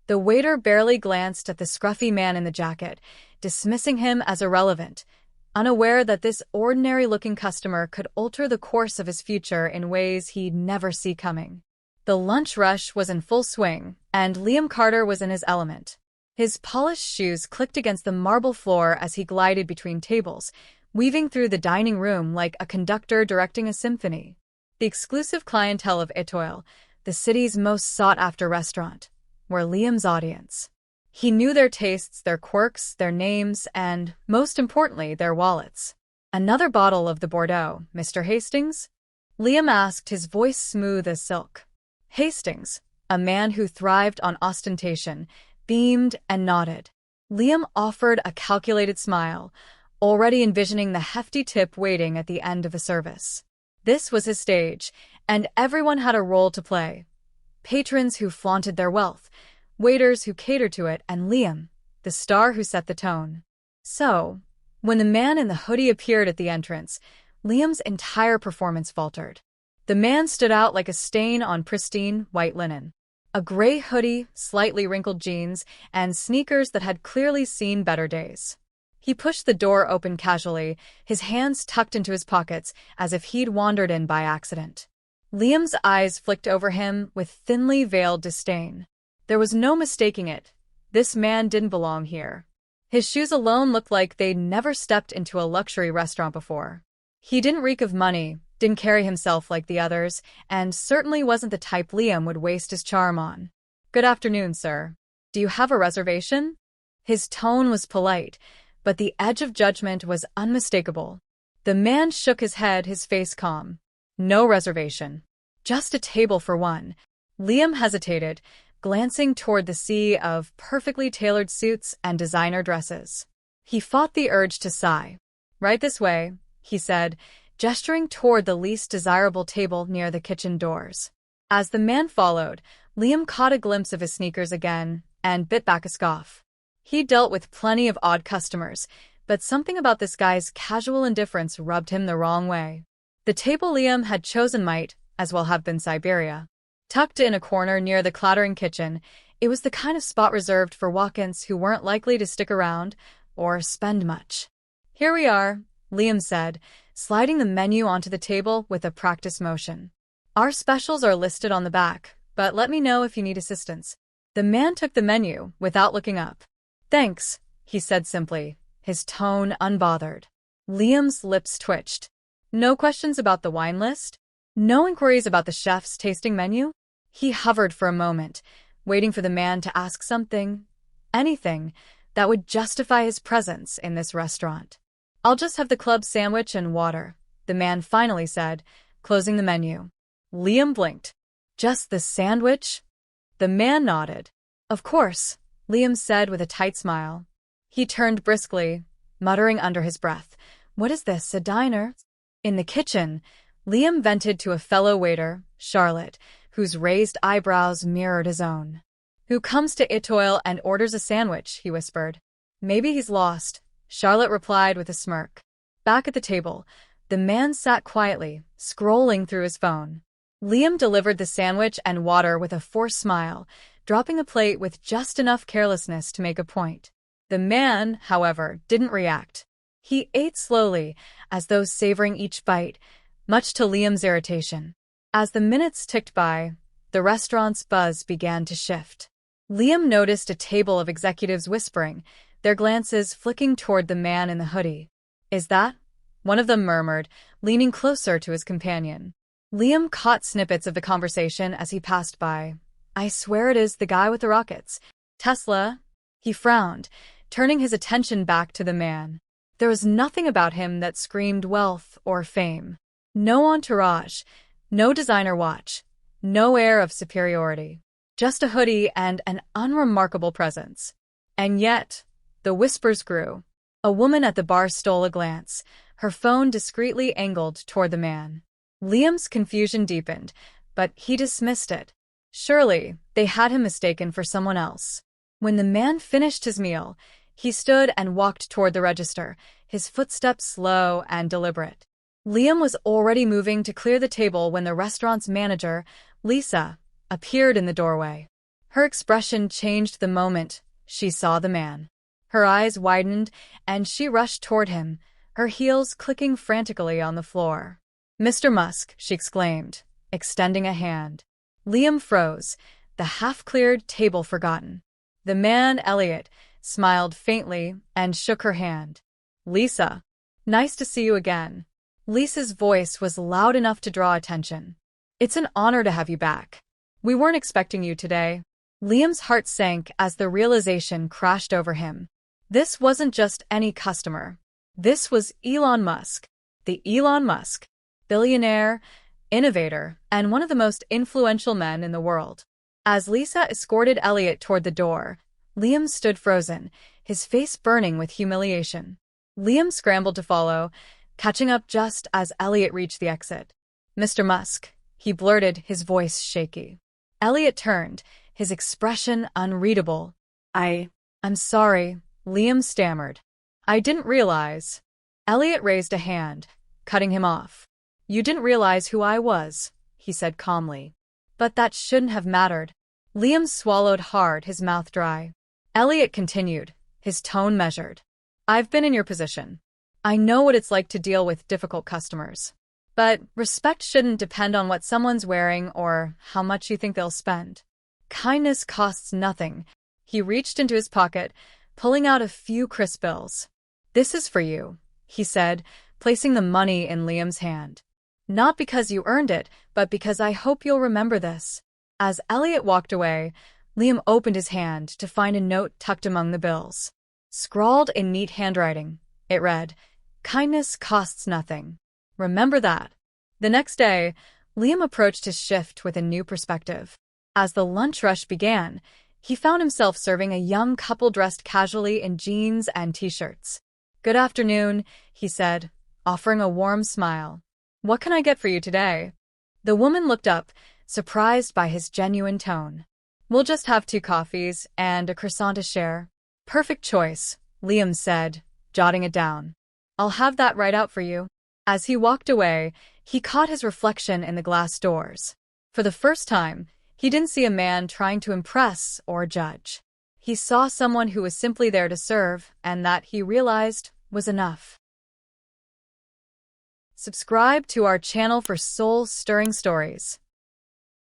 The waiter barely glanced at the scruffy man in the jacket, dismissing him as irrelevant, unaware that this ordinary-looking customer could alter the course of his future in ways he'd never see coming. The lunch rush was in full swing, and Liam Carter was in his element. His polished shoes clicked against the marble floor as he glided between tables, weaving through the dining room like a conductor directing a symphony. The exclusive clientele of Etoile, the city's most sought-after restaurant, were Liam's audience. He knew their tastes, their quirks, their names, and, most importantly, their wallets. "Another bottle of the Bordeaux, Mr. Hastings?" Liam asked, his voice smooth as silk. Hastings, a man who thrived on ostentation, beamed and nodded. Liam offered a calculated smile, already envisioning the hefty tip waiting at the end of a service. This was his stage, and everyone had a role to play. Patrons who flaunted their wealth, waiters who catered to it, and Liam, the star who set the tone. So, when the man in the hoodie appeared at the entrance, Liam's entire performance faltered. The man stood out like a stain on pristine white linen. A gray hoodie, slightly wrinkled jeans, and sneakers that had clearly seen better days. He pushed the door open casually, his hands tucked into his pockets as if he'd wandered in by accident. Liam's eyes flicked over him with thinly veiled disdain. There was no mistaking it. This man didn't belong here. His shoes alone looked like they'd never stepped into a luxury restaurant before. He didn't reek of money, didn't carry himself like the others, and certainly wasn't the type Liam would waste his charm on. "Good afternoon, sir. Do you have a reservation?" His tone was polite, but the edge of judgment was unmistakable. The man shook his head, his face calm. "No reservation. Just a table for one." Liam hesitated, glancing toward the sea of perfectly tailored suits and designer dresses. He fought the urge to sigh. "Right this way," he said, gesturing toward the least desirable table near the kitchen doors. As the man followed, Liam caught a glimpse of his sneakers again and bit back a scoff. He dealt with plenty of odd customers, but something about this guy's casual indifference rubbed him the wrong way. The table Liam had chosen might as well have been Siberia. Tucked in a corner near the clattering kitchen, it was the kind of spot reserved for walk-ins who weren't likely to stick around or spend much. "Here we are," Liam said, sliding the menu onto the table with a practiced motion. "Our specials are listed on the back, but let me know if you need assistance." The man took the menu without looking up. "Thanks," he said simply, his tone unbothered. Liam's lips twitched. "No questions about the wine list? No inquiries about the chef's tasting menu?" He hovered for a moment, waiting for the man to ask something, anything, that would justify his presence in this restaurant. "I'll just have the club sandwich and water," the man finally said, closing the menu. Liam blinked. "Just the sandwich?" The man nodded. "Of course," Liam said with a tight smile. He turned briskly, muttering under his breath, "What is this, a diner?" In the kitchen, Liam vented to a fellow waiter, Charlotte, whose raised eyebrows mirrored his own. "Who comes to Etoile and orders a sandwich?" he whispered. "Maybe he's lost," Charlotte replied with a smirk. Back at the table, the man sat quietly, scrolling through his phone. Liam delivered the sandwich and water with a forced smile, dropping the plate with just enough carelessness to make a point. The man, however, didn't react. He ate slowly, as though savoring each bite, much to Liam's irritation. As the minutes ticked by, the restaurant's buzz began to shift. Liam noticed a table of executives whispering, their glances flicking toward the man in the hoodie. "Is that?" one of them murmured, leaning closer to his companion. Liam caught snippets of the conversation as he passed by. "I swear it is the guy with the rockets. Tesla?" He frowned, turning his attention back to the man. There was nothing about him that screamed wealth or fame. No entourage, no designer watch, no air of superiority. Just a hoodie and an unremarkable presence. And yet, the whispers grew. A woman at the bar stole a glance, her phone discreetly angled toward the man. Liam's confusion deepened, but he dismissed it. Surely, they had him mistaken for someone else. When the man finished his meal, he stood and walked toward the register, his footsteps slow and deliberate. Liam was already moving to clear the table when the restaurant's manager, Lisa, appeared in the doorway. Her expression changed the moment she saw the man. Her eyes widened, and she rushed toward him, her heels clicking frantically on the floor. "Mr. Musk," she exclaimed, extending a hand. Liam froze, the half-cleared table forgotten. The man, Elliot, smiled faintly and shook her hand. "Lisa, nice to see you again." Lisa's voice was loud enough to draw attention. "It's an honor to have you back. We weren't expecting you today." Liam's heart sank as the realization crashed over him. This wasn't just any customer. This was Elon Musk. The Elon Musk, billionaire, innovator, and one of the most influential men in the world. As Lisa escorted Elliot toward the door, Liam stood frozen, his face burning with humiliation. Liam scrambled to follow, catching up just as Elliot reached the exit. "Mr. Musk," he blurted, his voice shaky. Elliot turned, his expression unreadable. I'm sorry," Liam stammered. "I didn't realize." Elliot raised a hand, cutting him off. "You didn't realize who I was," he said calmly. "But that shouldn't have mattered." Liam swallowed hard, his mouth dry. Elliot continued, his tone measured. "I've been in your position. I know what it's like to deal with difficult customers. But respect shouldn't depend on what someone's wearing or how much you think they'll spend. Kindness costs nothing." He reached into his pocket, pulling out a few crisp bills. "This is for you," he said, placing the money in Liam's hand. "Not because you earned it, but because I hope you'll remember this." As Elliot walked away, Liam opened his hand to find a note tucked among the bills. Scrawled in neat handwriting, it read, "Kindness costs nothing. Remember that." The next day, Liam approached his shift with a new perspective. As the lunch rush began, he found himself serving a young couple dressed casually in jeans and t-shirts. "Good afternoon," he said, offering a warm smile. "What can I get for you today?" The woman looked up, surprised by his genuine tone. "We'll just have 2 coffees and a croissant to share." "Perfect choice," Liam said, jotting it down. "I'll have that right out for you." As he walked away, he caught his reflection in the glass doors. For the first time, he didn't see a man trying to impress or judge. He saw someone who was simply there to serve, and that, he realized, was enough. Subscribe to our channel for soul-stirring stories.